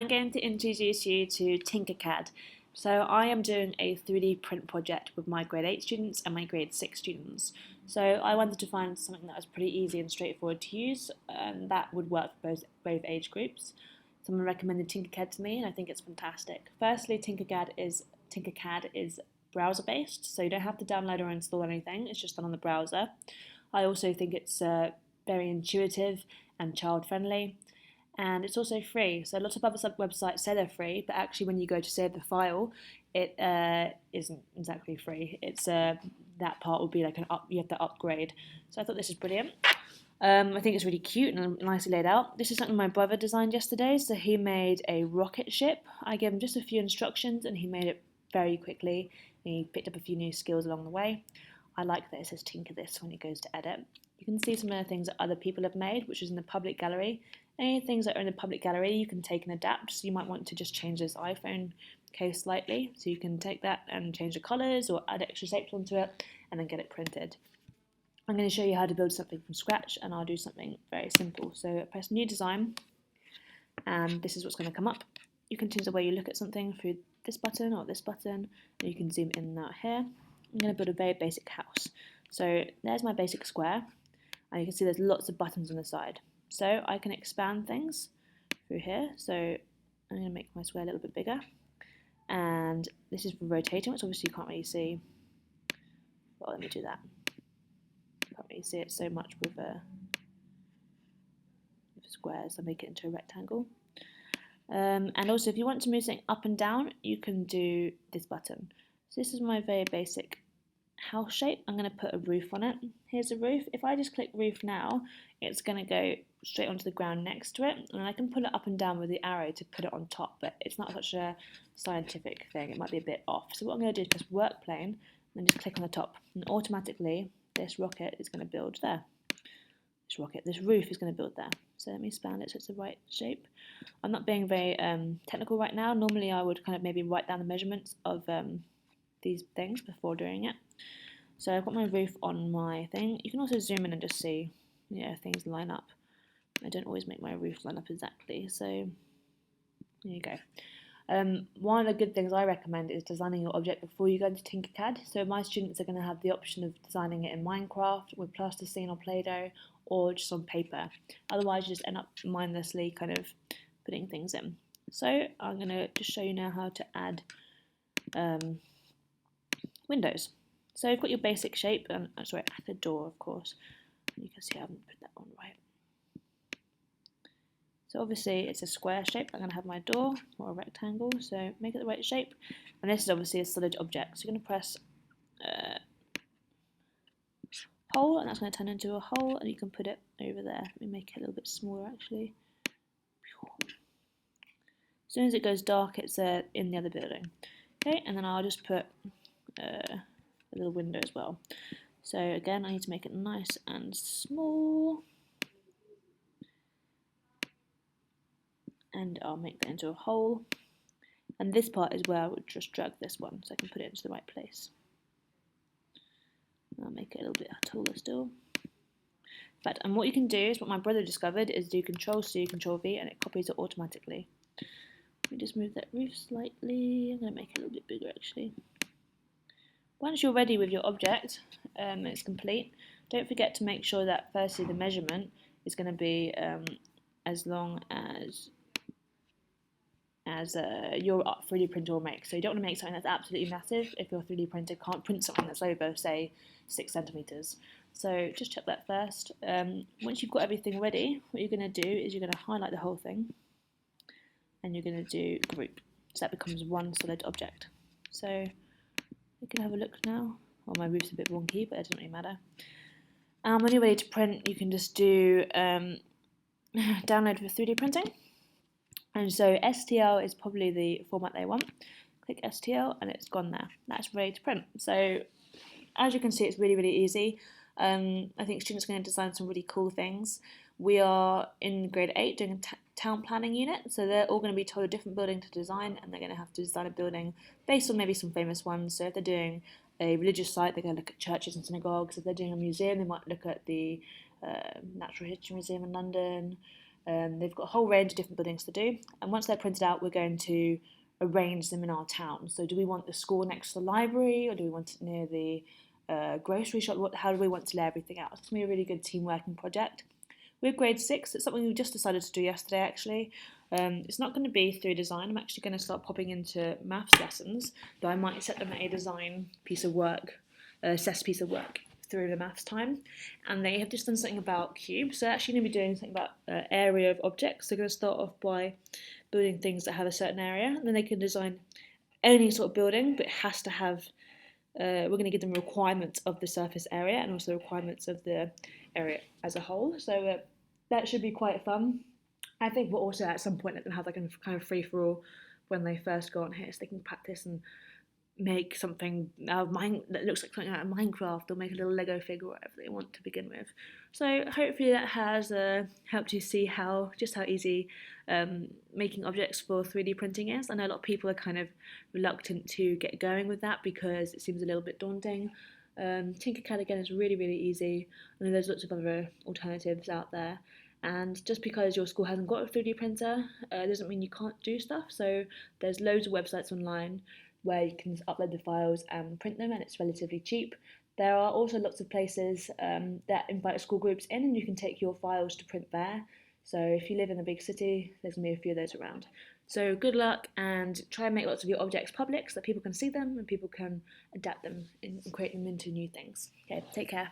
I'm going to introduce you to TinkerCad. So I am doing a 3D print project with my grade 8 students and my grade 6 students. So I wanted to find something that was pretty easy and straightforward to use, and that would work for both age groups. Someone recommended TinkerCad to me, and I think it's fantastic. Firstly, TinkerCad is browser based, so you don't have to download or install anything. It's just done on the browser. I also think it's very intuitive and child friendly, and it's also free. So lots of other websites say they're free, but actually when you go to save the file, it isn't exactly free. It's that part will be like you have to upgrade. So I thought this is brilliant. I think it's really cute and nicely laid out. This is something my brother designed yesterday. So he made a rocket ship. I gave him just a few instructions and he made it very quickly. He picked up a few new skills along the way. I like that it says tinker this when he goes to edit. You can see some of the things that other people have made, which is in the public gallery. Any things that are in the public gallery you can take and adapt. So you might want to just change this iPhone case slightly. So you can take that and change the colours or add extra shapes onto it and then get it printed. I'm going to show you how to build something from scratch, and I'll do something very simple. So press new design and this is what's going to come up. You can change the way you look at something through this button or this button, and you can zoom in and out here. I'm going to build a very basic house. So there's my basic square, and you can see there's lots of buttons on the side. So I can expand things through here. So I'm going to make my square a little bit bigger, and this is for rotating, which obviously you can't really see. Well, let me do that. You can't really see it so much with squares. I'll make it into a rectangle. And also, if you want to move something up and down, you can do this button. So this is my very basic house shape. I'm going to put a roof on it. Here's a roof. If I just click roof now, it's going to go straight onto the ground next to it, and I can pull it up and down with the arrow to put it on top, but it's not such a scientific thing. It might be a bit off. So what I'm going to do is press work plane and just click on the top, and automatically this rocket is going to build there. This roof is going to build there. So let me expand it so it's the right shape. I'm not being very technical right now. Normally I would kind of maybe write down the measurements of these things before doing it. So I've got my roof on my thing. You can also zoom in and just see, things line up. I don't always make my roof line up exactly, so there you go. One of the good things I recommend is designing your object before you go into TinkerCAD. So my students are going to have the option of designing it in Minecraft with plasticine or Play-Doh, or just on paper. Otherwise you just end up mindlessly kind of putting things in. So I'm going to just show you now how to add windows. So you've got your basic shape, and sorry, add the door of course. You can see I haven't put that on right. So obviously it's a square shape. I'm going to have my door, or a rectangle, so make it the right shape. And this is obviously a solid object. So you're going to press hole, and that's going to turn into a hole, and you can put it over there. Let me make it a little bit smaller actually. As soon as it goes dark, it's in the other building. Okay, and then I'll just put a little window as well. So again, I need to make it nice and small. And I'll make that into a hole. And this part is where I would just drag this one so I can put it into the right place. I'll make it a little bit taller still. And what you can do is what my brother discovered is do Control-C, Control-V, and it copies it automatically. Let me just move that roof slightly. I'm going to make it a little bit bigger actually. Once you're ready with your object, it's complete, don't forget to make sure that firstly the measurement is going to be as long as your 3D printer will make. So you don't want to make something that's absolutely massive if your 3D printer can't print something that's over, say, 6 centimeters. So just check that first. Once you've got everything ready, what you're going to do is you're going to highlight the whole thing, and you're going to do group. So that becomes one solid object. So you can have a look now. Well, my roof's a bit wonky, but it doesn't really matter. When you're ready to print, you can just do download for 3D printing. And so STL is probably the format they want. Click STL and it's gone there. That's ready to print. So as you can see, it's really, really easy. I think students are going to design some really cool things. We are in grade 8 doing a town planning unit, so they're all going to be told a different building to design, and they're going to have to design a building based on maybe some famous ones. So if they're doing a religious site, they're going to look at churches and synagogues. If they're doing a museum, they might look at the Natural History Museum in London. They've got a whole range of different buildings to do, and once they're printed out, we're going to arrange them in our town. So do we want the school next to the library, or do we want it near the grocery shop? How do we want to lay everything out? It's going to be a really good team working project. With grade 6, it's something we just decided to do yesterday actually. It's not going to be through design. I'm actually going to start popping into maths lessons, though I might set them a design piece of work, assessed piece of work through the maths time. And they have just done something about cubes, so they're actually going to be doing something about area of objects. They're going to start off by building things that have a certain area, and then they can design any sort of building, but it has to have we're going to give them requirements of the surface area and also requirements of the area as a whole. So that should be quite fun. I think we'll also at some point let them have like a kind of free for all when they first go on here, so they can practice and make something that looks like something out of Minecraft, or make a little Lego figure or whatever they want to begin with. So hopefully that has helped you see how easy making objects for 3D printing is. I know a lot of people are kind of reluctant to get going with that because it seems a little bit daunting. TinkerCad again is really, really easy. I know there's lots of other alternatives out there. And just because your school hasn't got a 3D printer doesn't mean you can't do stuff. So there's loads of websites online where you can upload the files and print them, and it's relatively cheap. There are also lots of places that invite school groups in, and you can take your files to print there. So if you live in a big city, there's going to be a few of those around. So good luck, and try and make lots of your objects public so that people can see them and people can adapt them and create them into new things. Okay, take care.